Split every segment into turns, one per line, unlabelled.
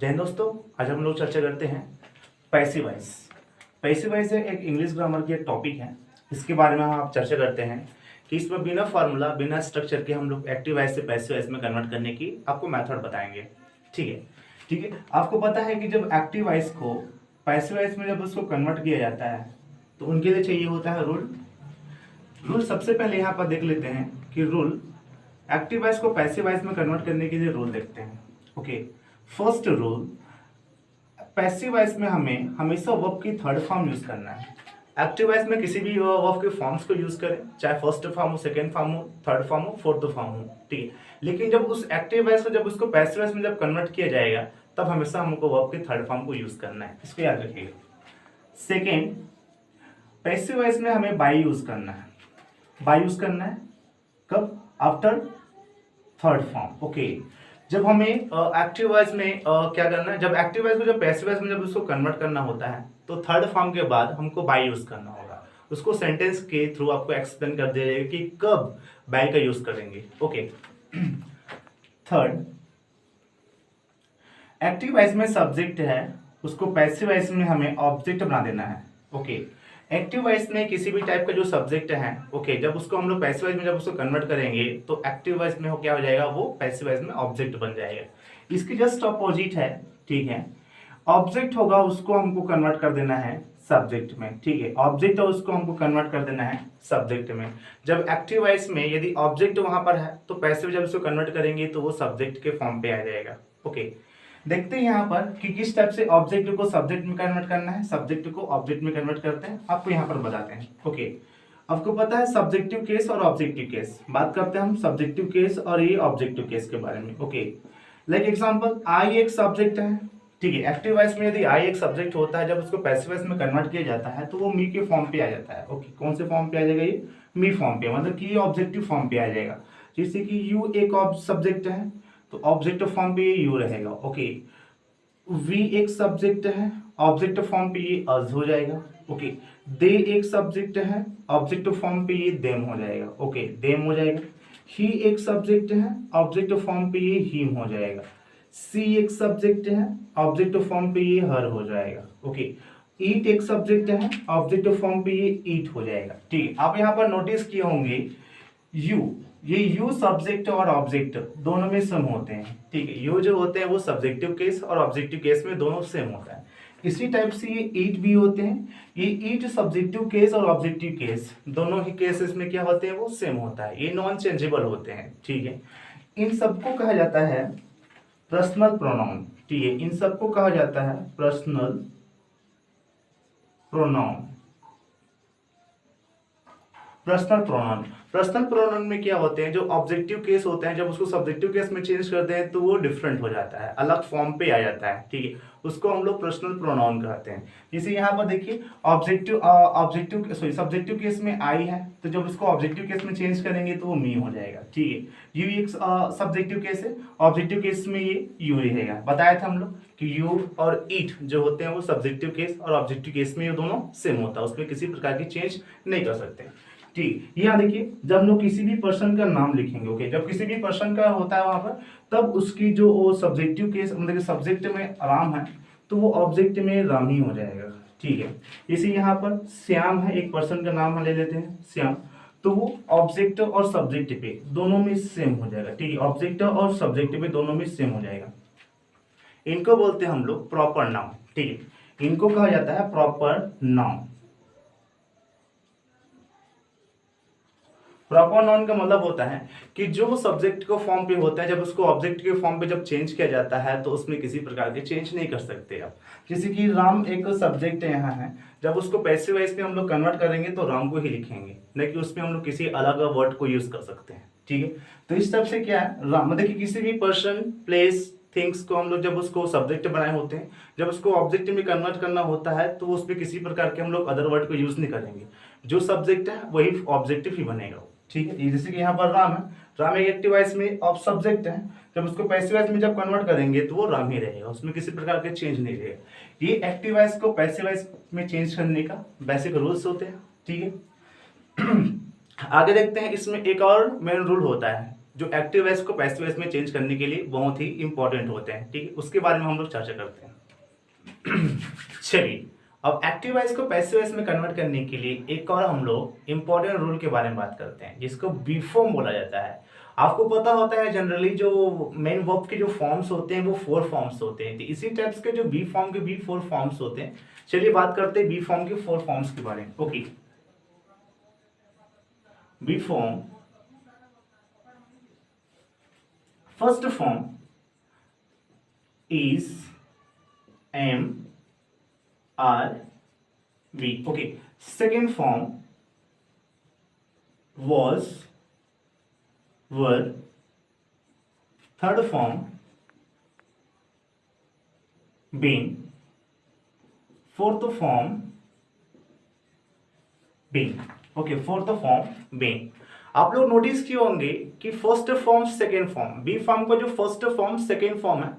जय हिंद दोस्तों, आज हम लोग चर्चा करते हैं पैसिव वॉइस। पैसिव वॉइस एक इंग्लिश ग्रामर की एक टॉपिक है। इसके बारे में हम आप चर्चा करते हैं कि इसमें बिना फार्मूला बिना स्ट्रक्चर के हम लोग एक्टिव वॉइस से पैसिव वॉइस में कन्वर्ट करने की आपको मेथड बताएंगे। ठीक है। आपको पता है कि जब एक्टिव वॉइस को पैसिव वॉइस में जब उसको कन्वर्ट किया जाता है तो उनके लिए चाहिए होता है रूल। सबसे पहले यहाँ पर देख लेते हैं कि रूल एक्टिव वॉइस को पैसिव वॉइस में कन्वर्ट करने के लिए रूल देखते हैं। Okay, first rule, passive voice में हमें हमेशा वर्ब की थर्ड फॉर्म यूज करना है। एक्टिव वॉइस में किसी भी वर्ब के फॉर्म्स को यूज करें, चाहे फर्स्ट फॉर्म हो, सेकंड फॉर्म हो, थर्ड फॉर्म हो, फोर्थ फॉर्म हो, ठीक है। लेकिन जब उस एक्टिव वॉइस को जब उसको पैसिव वॉइस में जब कन्वर्ट किया जाएगा तब हमेशा हमको वर्ब के थर्ड फॉर्म को यूज करना है, इसको याद रखिएगा। सेकेंड, पैसिव वॉइस में हमें बाई यूज करना है। बाई यूज करना है कब? After third form. ओके, जब हमें एक्टिव वॉइस में क्या करना है, जब एक्टिव वॉइस को जब पैसिव वॉइस में जब उसको कन्वर्ट करना होता है तो थर्ड फॉर्म के बाद हमको बाय यूज करना होगा। उसको सेंटेंस के थ्रू आपको एक्सप्लेन कर दिया जाएगा कि कब बाय का यूज करेंगे। ओके, थर्ड, एक्टिव वॉइस में सब्जेक्ट है, उसको पैसिव वॉइस में हमें ऑब्जेक्ट बना देना है। ओके, एक्टिव वॉइस में किसी भी टाइप का जो सब्जेक्ट है, ओके, जब उसको हम लोग पैसिव वॉइस में जब उसको कन्वर्ट करेंगे तो एक्टिव वॉइस में क्या हो जाएगा, वो पैसिव वॉइस में ऑब्जेक्ट बन जाएगा। इसकी जस्ट अपोजिट है, ठीक है। ऑब्जेक्ट होगा उसको हमको कन्वर्ट कर देना है सब्जेक्ट में, ठीक है। ऑब्जेक्ट है उसको हमको कन्वर्ट कर देना है सब्जेक्ट में। जब एक्टिव वॉइस में यदि ऑब्जेक्ट वहां पर है तो पैसिव जब उसको कन्वर्ट करेंगे तो वो सब्जेक्ट के फॉर्म पे आ जाएगा। ओके, देखते हैं यहाँ पर कि किस टाइप से ऑब्जेक्ट को सब्जेक्ट में कन्वर्ट करना है, सब्जेक्ट को ऑब्जेक्ट में कन्वर्ट करते हैं, आपको यहाँ पर बताते हैं। ओके, आपको पता है सब्जेक्टिव केस और ऑब्जेक्टिव केस। बात करते हैं हम सब्जेक्टिव केस और ये ऑब्जेक्टिव केस के बारे में। ओके, लाइक एग्जांपल, आई एक सब्जेक्ट है, ठीक है। एक्टिव वॉइस में यदि आई एक सब्जेक्ट होता है, जब उसको पैसिव वॉइस में कन्वर्ट किया जाता है तो वो मी के फॉर्म पे आ जाता है। ओके, कौन से फॉर्म पे आ जाएगा? ये मी फॉर्म पे, मतलब कि ऑब्जेक्टिव फॉर्म पे आ जाएगा। जैसे कि यू एक सब्जेक्ट है तो ऑब्जेक्टिव फॉर्म पे यू रहेगा। ओके, वी एक सब्जेक्ट है, ऑब्जेक्ट फॉर्म पे ये अस हो जाएगा। ओके, दे एक सब्जेक्ट है, ऑब्जेक्ट फॉर्म पे ये देम हो जाएगा। ओके, देम हो जाएगा। ही एक सब्जेक्ट है, ऑब्जेक्ट फॉर्म पे ये हिम हो जाएगा। सी एक सब्जेक्ट है, ऑब्जेक्ट फॉर्म पे ये हर हो जाएगा। ओके, ईट एक सब्जेक्ट है, ऑब्जेक्ट फॉर्म पे ये ईट हो जाएगा। ठीक है, आप यहाँ पर नोटिस किए होंगे ये यू सब्जेक्ट और ऑब्जेक्ट दोनों में सेम होते हैं। ठीक है, यू जो होते हैं वो सब्जेक्टिव केस और ऑब्जेक्टिव केस में दोनों सेम होता है। इसी टाइप से ये ईट भी होते हैं। ये ईट सब्जेक्टिव केस और ऑब्जेक्टिव केस दोनों ही केसेस में क्या होते हैं, वो सेम होता है। ये नॉन चेंजेबल होते हैं। ठीक है, इन सबको कहा जाता है पर्सनल प्रोनाउन। ठीक है, इन सबको कहा जाता है पर्सनल प्रोनाउन। पर्सनल प्रोनाउन में क्या होते हैं, जो ऑब्जेक्टिव केस होते हैं, जब उसको सब्जेक्टिव केस में चेंज करते हैं तो वो डिफरेंट हो जाता है, अलग फॉर्म पे आ जाता है। ठीक है, उसको हम लोग पर्सनल प्रोनाउन कहते हैं। जैसे यहाँ पर देखिए, सब्जेक्टिव केस में आई है तो जब उसको ऑब्जेक्टिव केस में चेंज करेंगे तो वो मी हो जाएगा। ठीक है, यू एक सब्जेक्टिव केस है, ऑब्जेक्टिव केस में ये यू रहेगा। बताया था हम लोग कि यू और ईट जो होते हैं वो सब्जेक्टिव केस और ऑब्जेक्टिव केस में ये दोनों सेम होता है, उसमें किसी प्रकार की चेंज नहीं कर सकते। ठीक, यहाँ देखिए, जब हम लोग किसी भी पर्सन का नाम लिखेंगे, ओके, जब किसी भी पर्सन का होता है वहां पर, तब उसकी जो वो सब्जेक्टिव केस, मतलब सब्जेक्ट में राम है तो वो ऑब्जेक्ट में राम ही हो जाएगा। ठीक है, इसी यहाँ पर श्याम है, एक पर्सन का नाम हम ले लेते हैं श्याम, तो वो ऑब्जेक्ट और सब्जेक्ट पे दोनों में सेम हो जाएगा। ठीक है, ऑब्जेक्ट और सब्जेक्ट पे दोनों में सेम हो जाएगा। इनको बोलते हैं हम लोग प्रॉपर नाउन। ठीक है, इनको कहा जाता है प्रॉपर नाउन। प्रॉपर नाउन का मतलब होता है कि जो सब्जेक्ट को फॉर्म पे होता है, जब उसको ऑब्जेक्ट के फॉर्म पे जब चेंज किया जाता है तो उसमें किसी प्रकार के चेंज नहीं कर सकते आप। जैसे कि राम एक सब्जेक्ट यहाँ है, जब उसको पैसिव वॉइस में हम लोग कन्वर्ट करेंगे तो राम को ही लिखेंगे, नहीं कि उसमें हम लोग किसी अलग वर्ड को यूज कर सकते हैं। ठीक है, तो इस तरह से क्या है, राम देखिए, किसी भी पर्सन, प्लेस, थिंग्स को हम लोग जब उसको सब्जेक्ट बनाए होते हैं, जब उसको ऑब्जेक्ट में कन्वर्ट करना होता है तो उसमें किसी प्रकार के हम लोग अदर वर्ड को यूज नहीं करेंगे। जो सब्जेक्ट है वही ऑब्जेक्टिव ही बनेगा। ठीक है, जैसे कि यहाँ पर राम है, राम एक एक्टिव वॉइस में ऑफ सब्जेक्ट है, जब उसको पैसिव वॉइस में जब कन्वर्ट करेंगे तो वो राम ही रहेगा, उसमें किसी प्रकार के चेंज नहीं रहेगा। ये एक्टिव वॉइस को पैसिव वॉइस में चेंज करने का बेसिक रूल्स होते हैं। ठीक है, आगे देखते हैं, इसमें एक और मेन रूल होता है जो एक्टिव वॉइस को पैसिव वॉइस में चेंज करने के लिए बहुत ही इंपॉर्टेंट होते हैं, ठीक है, उसके बारे में हम लोग चर्चा करते हैं। चलिए, अब एक्टिव वॉइस को पैसिव वॉइस में कन्वर्ट करने के लिए एक और हम लोग इंपॉर्टेंट रूल के बारे में बात करते हैं, जिसको बी फॉर्म बोला जाता है। आपको पता होता है जनरली जो मेन वर्ब के जो फॉर्म्स होते हैं वो 4 फॉर्म्स होते हैं, तो इसी टाइप्स के जो बी फॉर्म के भी 4 फॉर्म्स होते हैं। चलिए बात करते हैं बी फॉर्म के 4 फॉर्म्स के बारे में। Okay, be form, first form is am are we, okay, second form was were, third form been, fourth form been, okay, fourth form been। आप लोग नोटिस किए होंगे कि first form second form, be form का जो first form second form है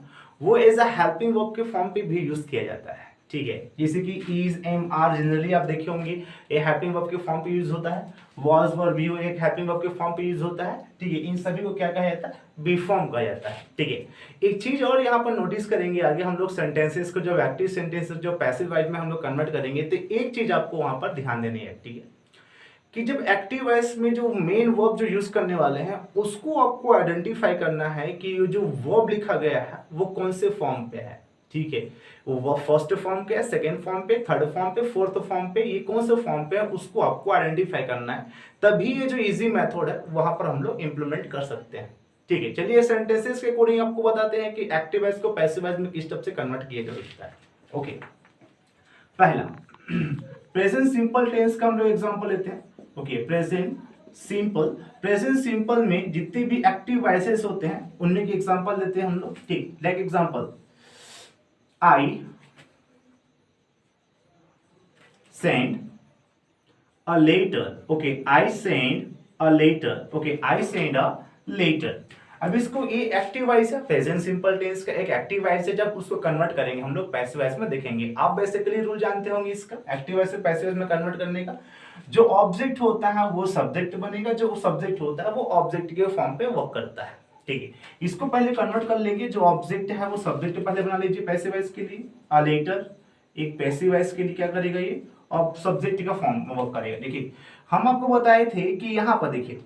वो as a helping verb के फॉर्म पे भी यूज किया जाता है, ठीक है, जैसे कि इज, एम, आर जनरली आप देखे होंगे ये हेल्पिंग वर्ब के फॉर्म पे यूज होता है, वाज, वर, बी एक हेल्पिंग वर्ब के फॉर्म पे यूज होता है, ठीक है, इन सभी को क्या कहा जाता है, बी फॉर्म कहा जाता है, ठीक है। एक चीज और यहाँ पर नोटिस करेंगे, आगे हम लोग सेंटेंसेस को जब एक्टिव सेंटेंसेस जो पैसिव वॉइस में हम लोग कन्वर्ट करेंगे तो एक चीज आपको वहां पर ध्यान देनी है, ठीक है, कि जब एक्टिव वॉइस में जो मेन वर्ब जो यूज करने वाले हैं उसको आपको आइडेंटिफाई करना है कि ये जो वर्ब लिखा गया है वो कौन से फॉर्म पे है, ठीक है, वो फर्स्ट फॉर्म पे है, सेकेंड फॉर्म पे, थर्ड फॉर्म पे, फोर्थ फॉर्म पे, ये कौन से फॉर्म पे है उसको आपको आइडेंटिफाई करना है, तभी ये जो इजी मेथड है वहां पर हम लोग इंप्लीमेंट कर सकते हैं, ठीक है। चलिए सेंटेंसेस के अकॉर्डिंग आपको बताते हैं कि एक्टिव वॉइस को पैसिव वॉइस में किस टाइप से कन्वर्ट किया जा सकता है। ओके, पहला प्रेजेंट सिंपल टेंस का हम लोग एग्जांपल लेते हैं। ओके, प्रेजेंट सिंपल में जितने भी एक्टिव वॉइसेस होते हैं उनमें की एग्जांपल देते हैं हम लोग, ठीक, like example I send a letter, okay, I send a letter, okay, I send a letter. अब इसको ये एक्टिव वॉइस है, प्रेजेंट सिंपल टेंस का एक एक्टिव वॉइस है, जब उसको कन्वर्ट करेंगे हम लोग पैसिव वॉइस में देखेंगे। आप बेसिकली रूल जानते होंगे इसका एक्टिव वॉइस से पैसिव वॉइस में कन्वर्ट करने का, जो ऑब्जेक्ट होता है वो सब्जेक्ट बनेगा, जो सब्जेक्ट होता है वो ऑब्जेक्ट के फॉर्म पे वर्क करता है, ठीक है। इसको पहले कन्वर्ट कर लेंगे, जो ऑब्जेक्ट है वो सब्जेक्ट पहले बना लीजिए पैसिव वॉइस के लिए, अ लेटर एक पैसिव वॉइस के लिए क्या करेगा ये, और सब्जेक्ट का फॉर्म में वर्क करेगा। देखिए हम आपको बताए थे कि यहाँ पर देखिए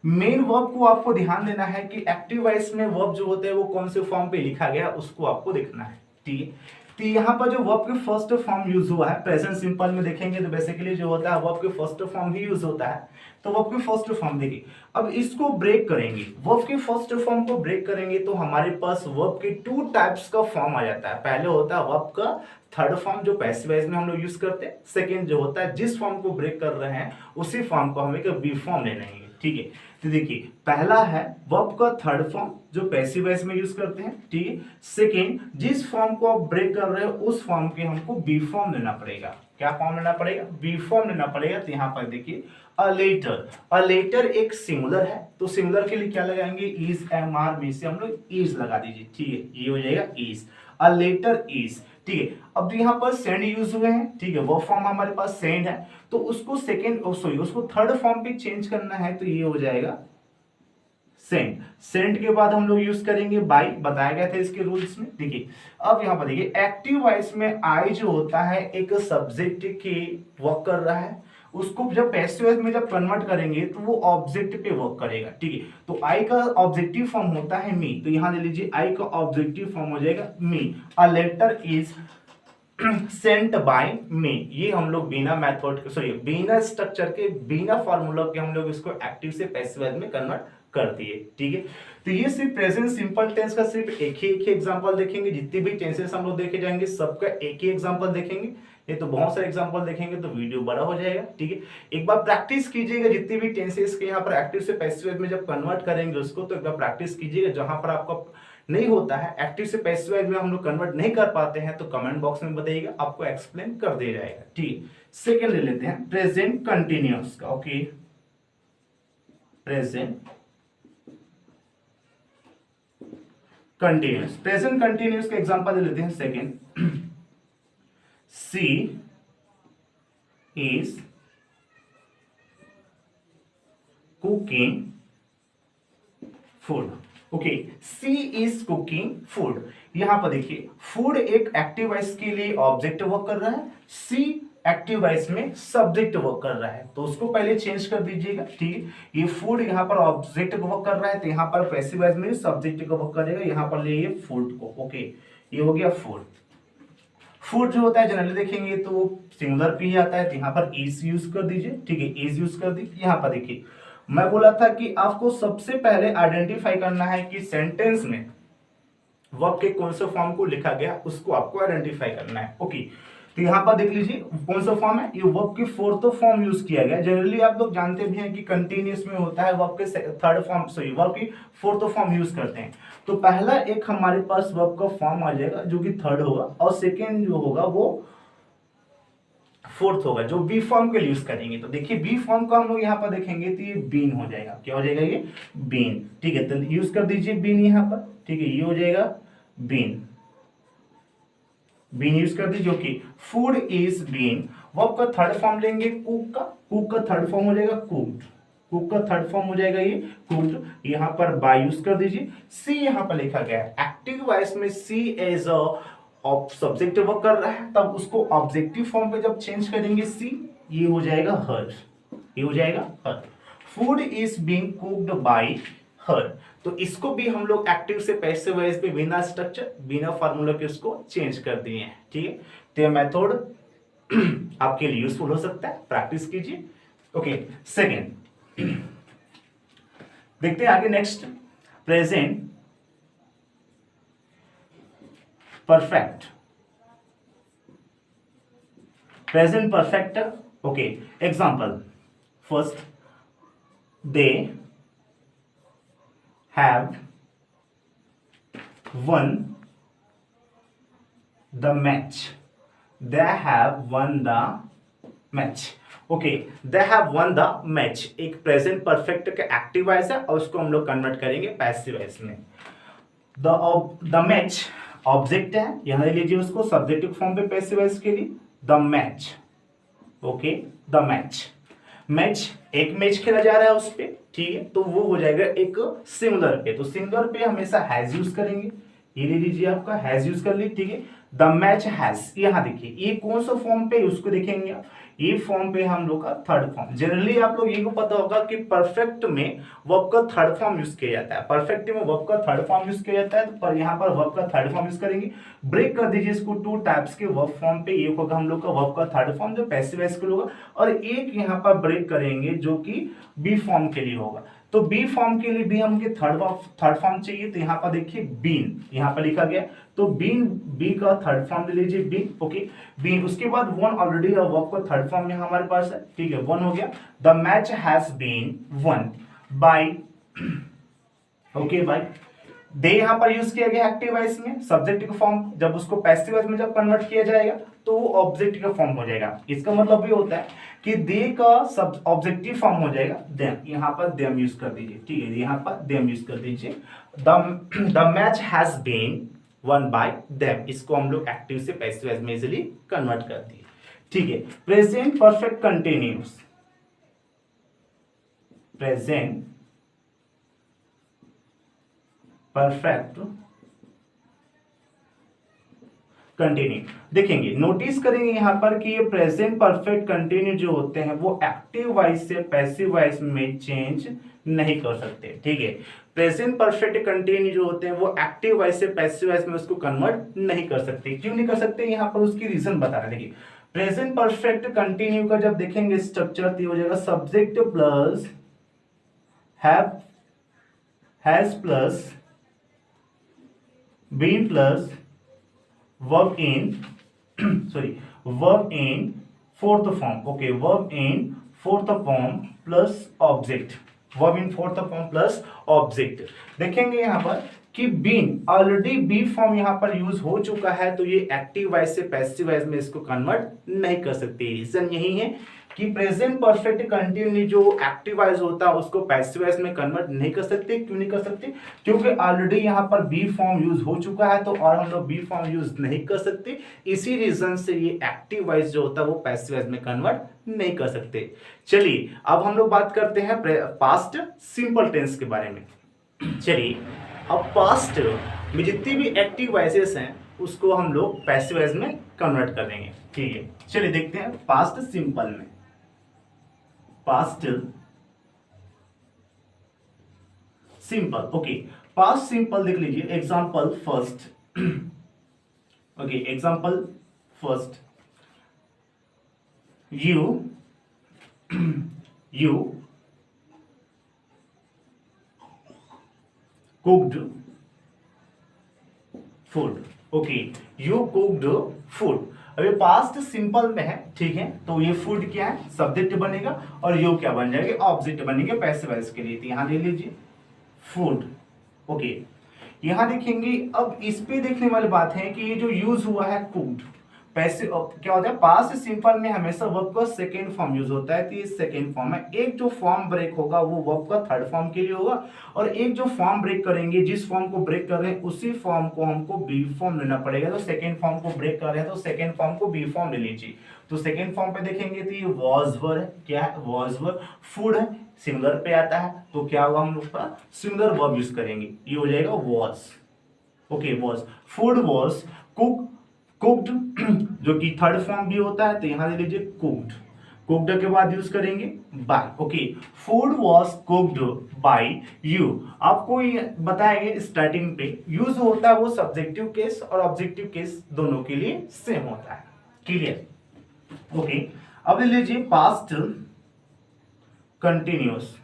मेन वर्ब को आपको ध्यान देना है कि एक्टिव वॉइस में वर्ब जो होते हैं वो कौन से फॉर्म पे लिखा गया उसको आपको देखना है, ठीक है। तो यहाँ पर जो वर्ब के फर्स्ट फॉर्म यूज हुआ है प्रेजेंट सिंपल में देखेंगे तो बेसिकली जो होता है वर्ब के फर्स्ट फॉर्म ही यूज होता है, तो वर्ब के फर्स्ट फॉर्म देखिए। अब इसको ब्रेक करेंगे, वर्ब के फर्स्ट फॉर्म को ब्रेक करेंगे तो हमारे पास वर्ब के 2 टाइप्स का फॉर्म आ जाता है। पहले होता है वर्ब का थर्ड फॉर्म जो पैसिव वॉइस में हम लोग यूज करते हैं, सेकेंड जो होता है जिस फॉर्म को ब्रेक कर रहे हैं उसी फॉर्म को हमें बी फॉर्म लेना है, ठीक है। तो देखिए पहला है वर्ब का थर्ड फॉर्म जो पैसिव वॉइस में यूज करते हैं, ठीक है। सेकेंड जिस फॉर्म को आप ब्रेक कर रहे हो उस फॉर्म के हमको बी फॉर्म लेना पड़ेगा। क्या फॉर्म लेना पड़ेगा, बी फॉर्म लेना पड़ेगा। तो यहाँ पर देखिए अ लेटर एक सिंगुलर है तो सिंगुलर के लिए क्या लगाएंगे, इज, एम, आर में से हम लोग इज लगा दीजिए, ठीक है, ये हो जाएगा इज, अ लेटर इज, ठीक है। अब यहाँ पर सेंड यूज हुए हैं, ठीक है, वो फॉर्म हमारे पास सेंड है तो उसको सेकेंड सॉरी उसको थर्ड फॉर्म पे चेंज करना है तो ये हो जाएगा सेंड। सेंड के बाद हम लोग यूज करेंगे बाय, बताया गया था इसके रूल्स में। देखिए अब यहाँ पर देखिए एक्टिव वॉइस में आई जो होता है एक सब्जेक्ट के वर्क कर रहा है, उसको जब पैसिव वॉइस में जब कन्वर्ट करेंगे तो वो ऑब्जेक्ट पे वर्क करेगा, ठीक है। तो आई का ऑब्जेक्टिव फॉर्म होता है मी, तो यहाँ ले लीजिए आई का ऑब्जेक्टिव फॉर्म हो जाएगा me, a letter is sent by me. ये हम लोग बिना मेथड सॉरी बिना स्ट्रक्चर के बिना फॉर्मूला के हम लोग इसको एक्टिव से पैसिव में कन्वर्ट कर दिए, ठीक है। तो ये सिर्फ प्रेजेंट सिंपल टेंस का सिर्फ एक ही एग्जांपल देखेंगे, जितने भी टेंसेस हम लोग देखे जाएंगे सबका एक ही एग्जांपल देखेंगे। ये तो बहुत सारे एग्जांपल देखेंगे तो वीडियो बड़ा हो जाएगा, ठीक है। एक बार प्रैक्टिस कीजिएगा जितने भी टेंसेस के यहाँ पर एक्टिव से पैसिव में जब कन्वर्ट करेंगे उसको, तो एक बार प्रैक्टिस कीजिएगा। जहां पर आपको नहीं होता है एक्टिव से पैसिव में हम लोग कन्वर्ट नहीं कर पाते हैं तो कमेंट बॉक्स में बताइएगा, आपको एक्सप्लेन कर दिया जाएगा, ठीक है। सेकेंड ले लेते हैं प्रेजेंट कंटिन्यूअस का। Okay, present continuous, present continuous का एग्जांपल ले लेते हैं। Second, she is cooking food. Okay, she is cooking food. यहां पर देखिए फूड एक एक्टिव वॉइस के लिए ऑब्जेक्ट वर्क कर रहा है, सी एक्टिव वॉइस में सब्जेक्ट वर्क कर रहा है, तो उसको पहले चेंज कर दीजिएगा। ठीक है, ये फूड यहाँ पर ऑब्जेक्ट वर्क कर रहा है, तो यहाँ पर पैसिव वॉइस में सब्जेक्ट को वर्क करेगा, यहाँ पर ले फूड को। ओके, ये हो गया फूड। फूड जो होता है जनरली देखेंगे तो वो सिंगुलर पे ही आता है, तो यहाँ पर इज यूज कर दीजिए। ठीक है, इज यूज कर दी। यहाँ पर देखिए मैं बोला था कि आपको सबसे पहले आइडेंटिफाई करना है कि सेंटेंस में वर्ब के कौन से फॉर्म को लिखा गया, उसको आपको आइडेंटिफाई करना है। ओके, तो यहाँ पर देख लीजिए कौन सा फॉर्म है, ये वर्ब की फोर्थ फॉर्म यूज किया गया। जनरली आप लोग जानते भी हैं कि कंटिन्यूअस में होता है वर्ब के थर्ड फॉर्म, सॉरी वर्ब की फोर्थ फॉर्म यूज करते हैं। तो पहला एक हमारे पास वर्ब का फॉर्म आ जाएगा जो कि थर्ड होगा, और सेकेंड जो होगा वो फोर्थ होगा, जो बी फॉर्म के लिए यूज करेंगे। तो देखिए बी फॉर्म को हम लोग यहाँ पर देखेंगे तो ये बीन हो जाएगा। क्या हो जाएगा, ये बीन। ठीक है, तो यूज कर दीजिए बीन यहाँ पर। ठीक है, ये हो जाएगा बीन, बीन यूज कर दीजिए, जो कि फूड इज बीन। वर्ब का थर्ड फॉर्म लेंगे कुक का, कुक का थर्ड फॉर्म हो जाएगा कुक्ड, कुक का थर्ड फॉर्म हो जाएगा ये कुक्ड। यहाँ पर बाय यूज कर दीजिए। सी यहाँ पर लिखा गया है एक्टिव वॉइस में सी एज अ सब्जेक्ट वर्क कर रहा है, तब उसको ऑब्जेक्टिव फॉर्म पे जब चेंज करेंगे सी, ये हो जाएगा हर, ये हो जाएगा her. Food is being cooked by her, तो इसको भी हम लोग एक्टिव से पैसिव वॉइस पे बिना स्ट्रक्चर बिना फार्मूला के उसको चेंज कर दिए हैं। ठीक है, तो ये मेथड आपके लिए यूजफुल हो सकता है, प्रैक्टिस कीजिए। ओके, सेकेंड देखते हैं आगे। Next, present perfect, present perfect. Okay, example first, they have won the match, they have won the match। Okay, they have won the match एक प्रेजेंट परफेक्ट का एक्टिव वॉइस है, और उसको हम लोग कन्वर्ट करेंगे पैसिव वॉइस में। The match object है, यहां ले लीजिए उसको सब्जेक्टिव फॉर्म पे पैसिव वॉइस के लिए, the match. Okay, the match, match एक मैच खेला जा रहा है उस पे। ठीक है, तो वो हो जाएगा एक सिंगुलर पे, तो सिंगुलर पे हमेशा हैज यूज करेंगे। ये ले लीजिए आपका हैज यूज कर ली। ठीक है, द मैच हैज, यहां देखिए ये कौन सा फॉर्म पे उसको देखेंगे आप, ये फॉर्म पे हम लोग का थर्ड फॉर्म। जनरली आप लोग ये को पता होगा कि परफेक्ट में वर्ब का थर्ड फॉर्म यूज किया जाता है, परफेक्ट में वर्ब का थर्ड फॉर्म यूज किया जाता है, तो पर यहाँ पर वर्ब का थर्ड फॉर्म यूज करेंगे। ब्रेक कर दीजिए इसको टू टाइप्स के वर्ब फॉर्म पे, एक होगा हम लोग का वर्ब का थर्ड फॉर्म जो पैसिव वॉइस के लिए होगा, और एक यहाँ पर ब्रेक करेंगे जो कि बी फॉर्म के लिए होगा। तो बी फॉर्म के लिए भी हमके थर्ड फॉर्म चाहिए, तो यहाँ पर देखिए बीन यहाँ पर लिखा गया, तो बीन बी का थर्ड फॉर्म ले लीजिए बीन। ओके, बीन, उसके बाद वन ऑलरेडी वर्ब का थर्ड फॉर्म यहाँ हमारे पास है। ठीक है, वन हो गया, the match has been won by, okay by. They यहाँ पर यूज किया गया एक्टिव वॉइस में सब्जेक्ट का फॉर्म, जब उसको पैसिव वॉइस में जब कन्वर्ट किया जाएगा तो वो ऑब्जेक्ट का फॉर्म हो जाएगा। इसका मतलब ये होता है कि दे का सब ऑब्जेक्टिव फॉर्म हो जाएगा देम, यहाँ पर देम यूज कर दीजिए। ठीक है, यहाँ पर देम यूज कर दीजिए। The match has been won by them, इसको हम लोग एक्टिव से पैसिव वॉइस में इजीली कन्वर्ट कर दिए। ठीक है, present perfect continuous, present perfect continue देखेंगे, नोटिस करेंगे यहाँ पर कि ये प्रेजेंट परफेक्ट कंटिन्यू जो होते हैं वो एक्टिव वॉइस से पैसिव वॉइस में चेंज नहीं कर सकते। ठीक है, प्रेजेंट परफेक्ट कंटिन्यू जो होते हैं वो एक्टिव वॉइस से पैसिव वॉइस में उसको कन्वर्ट नहीं कर सकते। क्यों नहीं कर सकते, यहाँ पर उसकी रीजन बता रहे। देखिए प्रेजेंट परफेक्ट कंटिन्यू का जब देखेंगे स्ट्रक्चर तो हो जाएगा subject plus have, has plus been plus verb in sorry verb in fourth form. Okay, verb in fourth form plus object, verb in fourth form plus object. देखेंगे यहाँ पर कि बीन ऑलरेडी बी फॉर्म यहाँ पर use हो चुका है, तो ये एक्टिव वॉइस से पैसिव वॉइस में इसको कन्वर्ट नहीं कर सकते। रीजन यही है कि प्रेजेंट परफेक्ट कंटिन्यू जो एक्टिव वॉइस होता है उसको पैसिव वॉइस में कन्वर्ट नहीं कर सकते। क्यों नहीं कर सकते, क्योंकि ऑलरेडी यहाँ पर बी फॉर्म यूज हो चुका है, तो और हम लोग बी फॉर्म यूज नहीं कर सकते। इसी रीजन से ये एक्टिव वॉइस जो होता है वो पैसिव वॉइस में कन्वर्ट नहीं कर सकते। चलिए अब हम लोग बात करते हैं पास्ट सिंपल टेंस के बारे में। चलिए, अब पास्ट में जितनी भी एक्टिव वॉइसेस हैं उसको हम लोग पैसिव वॉइस में कन्वर्ट कर देंगे। ठीक है, चलिए देखते हैं पास्ट सिंपल में। Past simple, okay, past simple देख लीजिए, example first. Okay, example first, you you cooked food. Okay, you cooked food. अभी पास्ट सिंपल में है, ठीक है, तो ये फूड क्या है, सब्जेक्ट बनेगा, और यू क्या बन जाएगा, ऑब्जेक्ट बनेंगे पैसिव वॉइस के लिए। तो यहां ले लीजिए फूड। ओके, यहां देखेंगे, अब इस पे देखने वाली बात है कि ये जो यूज हुआ है कुक्ड, पैसिव क्या होता है, पास्ट सिंपल में हमेशा वर्ब का सेकेंड फॉर्म यूज होता है, तो ये सेकेंड फॉर्म है। एक जो फॉर्म ब्रेक होगा वो वर्ब का थर्ड फॉर्म के लिए होगा, और एक जो फॉर्म ब्रेक करेंगे, जिस फॉर्म को ब्रेक कर रहे हैं उसी फॉर्म को हमको बी फॉर्म लेना पड़ेगा। तो सेकेंड फॉर्म को ब्रेक कर रहे हैं तो सेकेंड फॉर्म को बी फॉर्म ले लीजिए। तो सेकेंड फॉर्म पे देखेंगे तो ये वॉज वर है, क्या है, वॉज वर। फूड है, सिंगुलर पे आता है, तो क्या होगा, हम लोग का सिंगुलर वर्ब यूज करेंगे, ये हो जाएगा was. Okay, was, food was cooked, जो कि थर्ड फॉर्म भी होता है, तो यहां ले लीजिए कुक्ड। कुक्ड के बाद यूज करेंगे by. Okay, food was cooked by you. आपको ये बताएंगे स्टार्टिंग पे, यूज होता है वो सब्जेक्टिव केस और ऑब्जेक्टिव केस दोनों के लिए सेम होता है। क्लियर? ओके, अब ले लीजिए past continuous.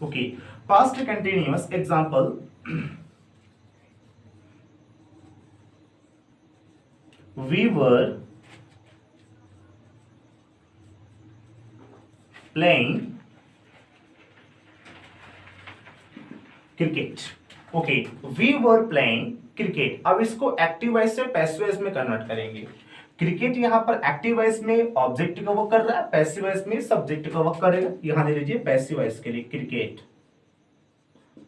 Okay, past continuous example, we were playing cricket। Okay, we were playing cricket। अब इसको एक्टिव वॉइस से पैसिव वॉइस में कन्वर्ट करेंगे। क्रिकेट यहाँ पर एक्टिव वॉइस में ऑब्जेक्ट का वर्क कर रहा है, पैसिव वॉइस में सब्जेक्ट का वर्क करेगा। यहां दे लीजिए पैसिव वॉइस के लिए क्रिकेट।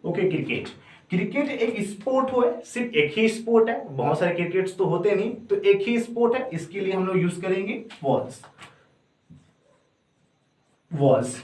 ओके, क्रिकेट, क्रिकेट एक स्पोर्ट हो, सिर्फ एक ही स्पोर्ट है, बहुत सारे क्रिकेट्स तो होते नहीं, तो एक ही स्पोर्ट है, इसके लिए हम लोग यूज करेंगे वॉज। वॉज,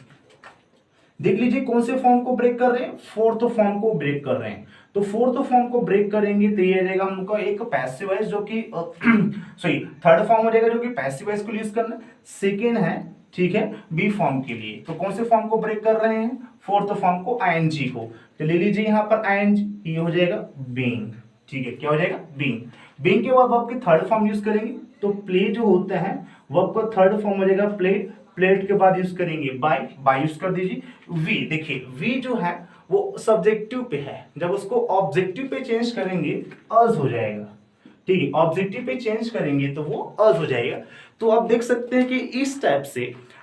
देख लीजिए कौन से फॉर्म को ब्रेक कर रहे हैं, फोर्थ फॉर्म को ब्रेक कर रहे हैं। तो फोर्थ फॉर्म को ब्रेक करेंगे तो ये रहेगा हम लोग का एक पैसिव वॉइस, जो कि सॉरी थर्ड फॉर्म हो जाएगा, जो कि पैसिव वॉइस को यूज करना। सेकेंड है, ठीक है, बी फॉर्म के लिए। तो कौन से फॉर्म को ब्रेक कर रहे हैं, फोर्थ फॉर्म को, आईएनजी को। तो ले लीजिए यहाँ पर आईएनजी, ये हो जाएगा बीइंग। ठीक है, क्या हो जाएगा, बीइंग। बीइंग के बाद वर्ब की थर्ड फॉर्म यूज करेंगे, तो प्ले जो होता है वर्ब का थर्ड फॉर्म हो जाएगा प्लेड। प्लेड के बाद यूज करेंगे बाय, बाय यूज कर दीजिए। वी, देखिए वी जो है वो सब्जेक्टिव पे है, जब उसको ऑब्जेक्टिव पे चेंज करेंगे अज हो जाएगा। ठीक है, ऑब्जेक्टिव पे चेंज करेंगे तो वो अज हो जाएगा। तो आप देख सकते हैं कि इस टाइप से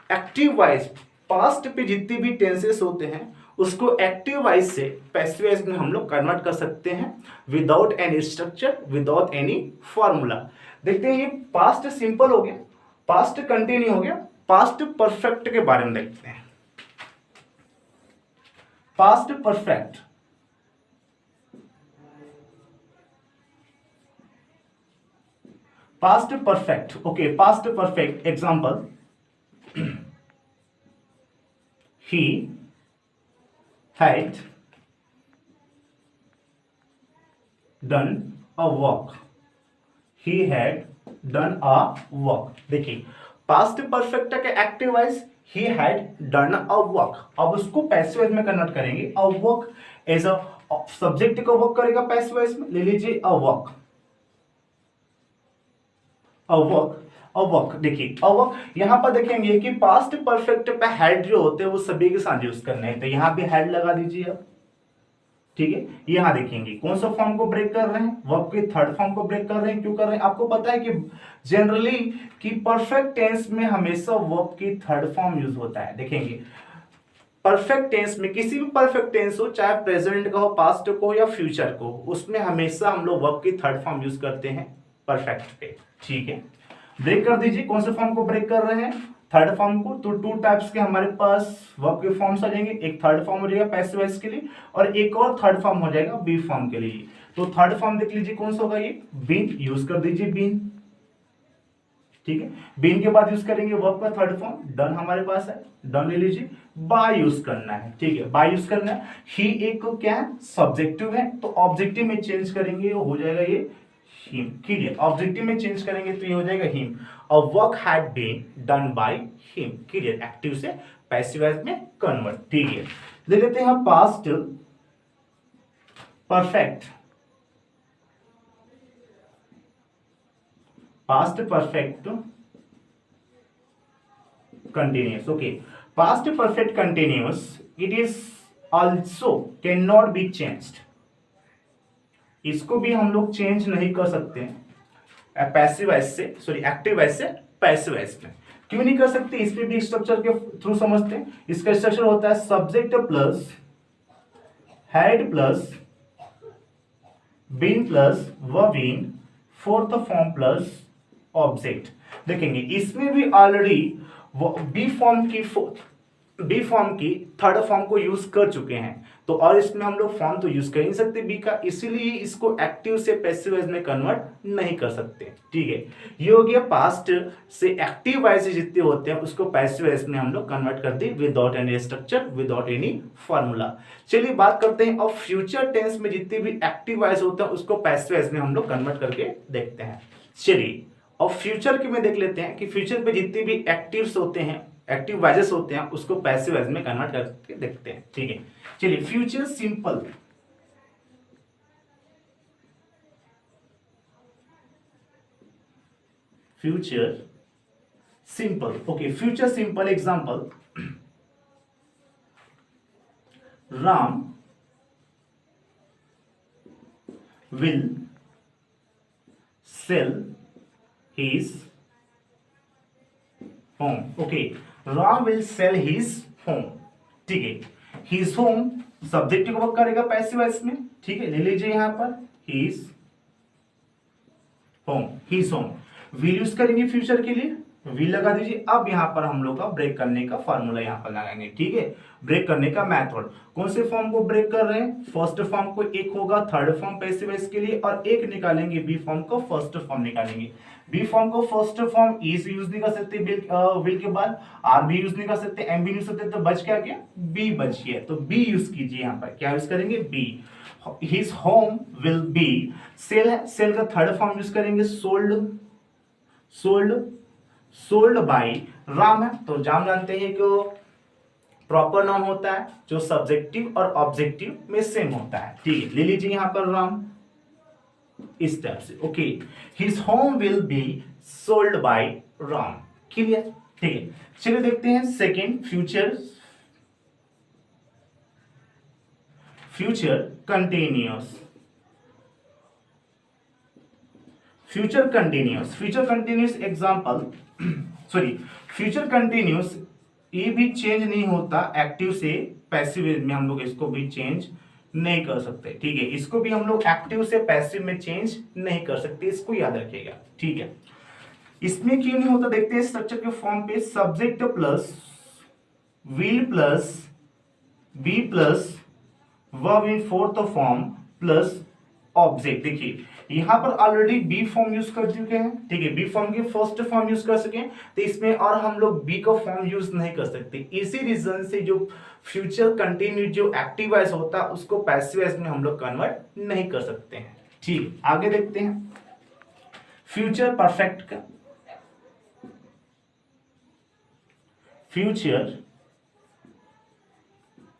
एक्टिव वॉइस पास्ट पे जितने भी टेंसेस होते हैं उसको एक्टिव वॉइस से पैसिव वॉइस में हम लोग कन्वर्ट कर सकते हैं without any structure, without any formula. देखते हैं, ये पास्ट सिंपल हो गया, पास्ट कंटिन्यू हो गया, पास्ट परफेक्ट के बारे में देखते हैं। Past perfect, past perfect. Okay, past perfect example, he had done a work। he had done a work। देखिए पास्ट परफेक्ट के active voice he had done a work। अब उसको पैसिव वॉइस में कन्वर्ट करेंगे। a work as a subject का work करेगा passive voice में, ले लीजिए a work। a work, a work, देखिए a work, यहां पर देखेंगे कि पास्ट परफेक्ट पे हेड जो होते हैं वो सभी के साथ यूज करने हैं, तो यहां भी हेड लगा दीजिए अब। ठीक है, यहां देखेंगे कौन सा फॉर्म को ब्रेक कर रहे हैं, वर्ब के थर्ड फॉर्म को ब्रेक कर रहे हैं। क्यों कर रहे हैं, आपको पता है कि जनरली कि परफेक्ट टेंस में हमेशा वर्ब की थर्ड फॉर्म यूज होता है। देखेंगे परफेक्ट टेंस में, किसी भी परफेक्ट टेंस हो, चाहे प्रेजेंट का हो, पास्ट को हो या फ्यूचर को, उसमें हमेशा हम लोग वर्ब की थर्ड फॉर्म यूज करते हैं परफेक्ट पे। ठीक है, ब्रेक कर दीजिए, कौन से फॉर्म को ब्रेक कर रहे हैं, थर्ड फॉर्म को। तो टू टाइप्स के हमारे पास वर्ब के फॉर्म्स आ जाएंगे, एक थर्ड फॉर्म हो जाएगा पैसिव वॉइस के लिए, और एक और थर्ड फॉर्म हो जाएगा बी फॉर्म के लिए। तो थर्ड फॉर्म देख लीजिए कौन सा होगा, ये बीन, यूज कर दीजिए बीन। ठीक है। बीन के बाद यूज करेंगे वर्ब का थर्ड फॉर्म, डन हमारे पास है, डन ले लीजिए। बाय यूज करना है, ठीक है, बाय यूज करना है। ही एक क्या है, सब्जेक्टिव है, तो ऑब्जेक्टिव में चेंज करेंगे, हो जाएगा ये हिम, क्लियर। ऑब्जेक्टिव में चेंज करेंगे तो ये हो जाएगा him. A work had been done by him, clear. Active से पैसिव वॉइस में कन्वर्ट, ठीक है। ले लेते हैं past perfect, past perfect continuous, okay, past perfect continuous, it is also cannot be changed, इसको भी हम लोग चेंज नहीं कर सकते पैसिव वॉइस से, सॉरी एक्टिव वॉइस से पैसिव वॉइस में। क्यों नहीं कर सकते, इसमें भी स्ट्रक्चर के थ्रू समझते हैं। इसका स्ट्रक्चर होता है subject plus had plus been plus verb in, fourth form plus object. देखेंगे इसमें भी ऑलरेडी वो बी फॉर्म की थर्ड फॉर्म को यूज कर चुके हैं, तो और इसमें हम लोग फॉर्म तो यूज कर ही नहीं सकते बी का, इसीलिए इसको एक्टिव से पैसिव वॉइस में कन्वर्ट नहीं कर सकते, ठीक है। ये हो गया पास्ट से एक्टिव वॉइस जितने होते हैं उसको पैसिव वॉइस में हम लोग कन्वर्ट कर दी without any structure, without any formula. चलिए बात करते हैं अब फ्यूचर टेंस में जितने भी एक्टिव वॉइस होते हैं उसको पैसिव वॉइस में हम लोग कन्वर्ट करके देखते हैं। चलिए और फ्यूचर के में देख लेते हैं कि फ्यूचर पे जितने भी एक्टिव्स होते हैं, एक्टिव वॉइसेस होते हैं, उसको पैसिव वॉइस में कन्वर्ट करके देखते हैं, ठीक है। चलिए future simple, future simple, okay, future simple example, Ram will sell his home, okay, Ram will sell his home, ठीक है। his home सब्जेक्टिव वर्क करेगा पैसिव वॉइस में, ठीक है, ले लीजिए यहां पर his home, his home। will use करेंगे फ्यूचर के लिए, will लगा दीजिए। अब यहां पर हम लोग का ब्रेक करने का फॉर्मूला यहां पर लगाएंगे, ठीक है, ब्रेक करने का मेथड। कौन से फॉर्म को ब्रेक कर रहे हैं, फर्स्ट फॉर्म को, एक होगा थर्ड फॉर्म पैसिव वॉइस के लिए और एक निकालेंगे बी फॉर्म को, फर्स्ट फॉर्म निकालेंगे। बी फॉर्म को फर्स्ट फॉर्म इज यूज नहीं कर सकते, विल के बाद आर भी यूज नहीं कर सकते, एम भी यूज सकते, तो बच क्या गया, बी बच गया, तो बी यूज कीजिए। यहाँ पर क्या यूज करेंगे, be. His home will be sell है, सेल का थर्ड फॉर्म यूज करेंगे sold, sold, sold by Ram है, तो जाम जानते हैं कि प्रॉपर नाउन होता है जो सब्जेक्टिव और ऑब्जेक्टिव में सेम होता है, ठीक है। ले लीजिए यहां पर राम इस टाइप से, okay. His home will be sold by Ram, clear, ठीक है। चलिए देखते हैं second future, future continuous, future continuous, future continuous example, sorry future continuous ये भी चेंज नहीं होता एक्टिव से पैसिव में, हम लोग इसको भी चेंज नहीं कर सकते, ठीक है। इसको भी हम लोग एक्टिव से पैसिव में चेंज नहीं कर सकते, इसको याद रखिएगा, ठीक है। इसमें क्यों नहीं होता देखते हैं स्ट्रक्चर के फॉर्म पे, subject plus will plus be plus verb in fourth form plus object. देखिए यहां पर ऑलरेडी बी फॉर्म यूज कर चुके हैं, ठीक है, बी फॉर्म के फर्स्ट फॉर्म यूज कर सके, तो इसमें और हम लोग बी का फॉर्म यूज नहीं कर सकते। इसी रीजन से जो फ्यूचर कंटिन्यू जो एक्टिव वॉइस होता है उसको पैसिव वॉइस में हम लोग कन्वर्ट नहीं कर सकते हैं, ठीक। आगे देखते हैं फ्यूचर परफेक्ट का, future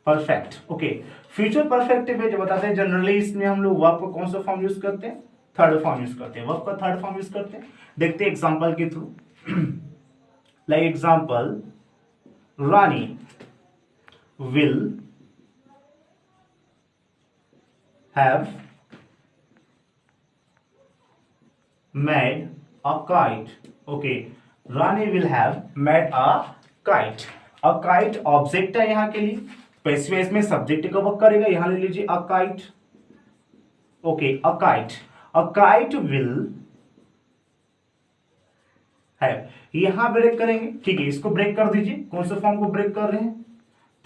perfect, okay. Future perfect में जो बताते हैं जनरली इसमें हम लोग वर्ब का कौन सा फॉर्म यूज करते हैं, थर्ड फॉर्म यूज करते हैं, वर्ब का थर्ड फॉर्म यूज करते हैं। देखते हैं एग्जांपल के through, like example Rani will have made a kite, okay, Rani will have made a kite. A kite object है यहाँ के लिए, पैसिव वॉइस में सब्जेक्ट का वर्क करेगा, यहां ले लीजिए a kite, okay, a kite, a kite will have, यहां ब्रेक करेंगे, ठीक है, इसको ब्रेक कर दीजिए। कौन से फॉर्म को ब्रेक कर रहे हैं,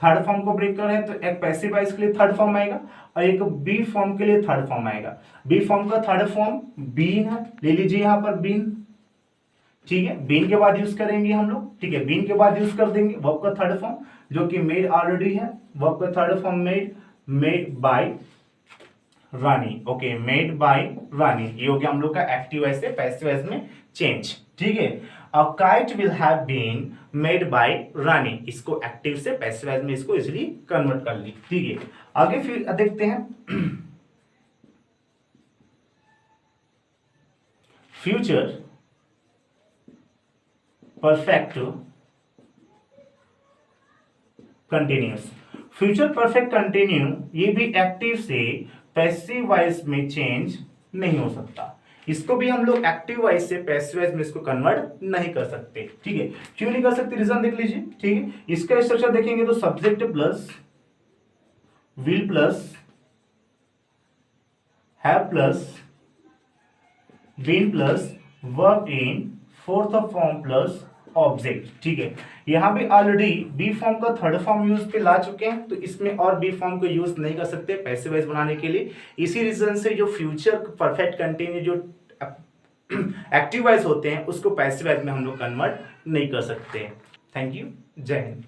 थर्ड फॉर्म को ब्रेक कर रहे हैं, तो एक पैसिव वॉइस के लिए थर्ड फॉर्म आएगा और एक बी फॉर्म के लिए थर्ड फॉर्म आएगा। बी फॉर्म का थर्ड फॉर्म बीन है, ले लीजिए यहां पर बीन, ठीक है, बीन के बाद यूज करेंगे हम लोग, ठीक है, बीन के बाद यूज कर देंगे वर्ब का थर्ड फॉर्म जो कि मेड ऑलरेडी है, वर्ब का third form made by Rani. Okay, made by Rani, ये हो गया हम लोग का एक्टिव वॉइस से पैसिव वॉइस में चेंज। ठीक है, a kite will have been made by Rani, इसको एक्टिव से पैसिव वॉइस में इसको इजीली कन्वर्ट कर ली। ठीक है, आगे फिर देखते हैं future perfect continuous. Future perfect continue ये भी एक्टिव से पैसिव वॉइस में चेंज नहीं हो सकता, इसको भी हम लोग एक्टिव वॉइस से पैसिव वॉइस में इसको कन्वर्ट नहीं कर सकते। ठीक है, क्यों नहीं कर सकते, रीजन देख लीजिए। ठीक है, इसका स्ट्रक्चर देखेंगे तो subject plus will plus have plus been plus verb in fourth form plus object. ठीक है, यहां भी ऑलरेडी बी फॉर्म का थर्ड फॉर्म यूज पे ला चुके हैं, तो इसमें और बी फॉर्म को यूज नहीं कर सकते पैसिव वॉइस बनाने के लिए। इसी रीजन से जो फ्यूचर परफेक्ट कंटिन्यू जो एक्टिव वॉइस होते हैं उसको पैसिव वॉइस में हम लोग कन्वर्ट नहीं कर सकते। थैंक यू, जय हिंद।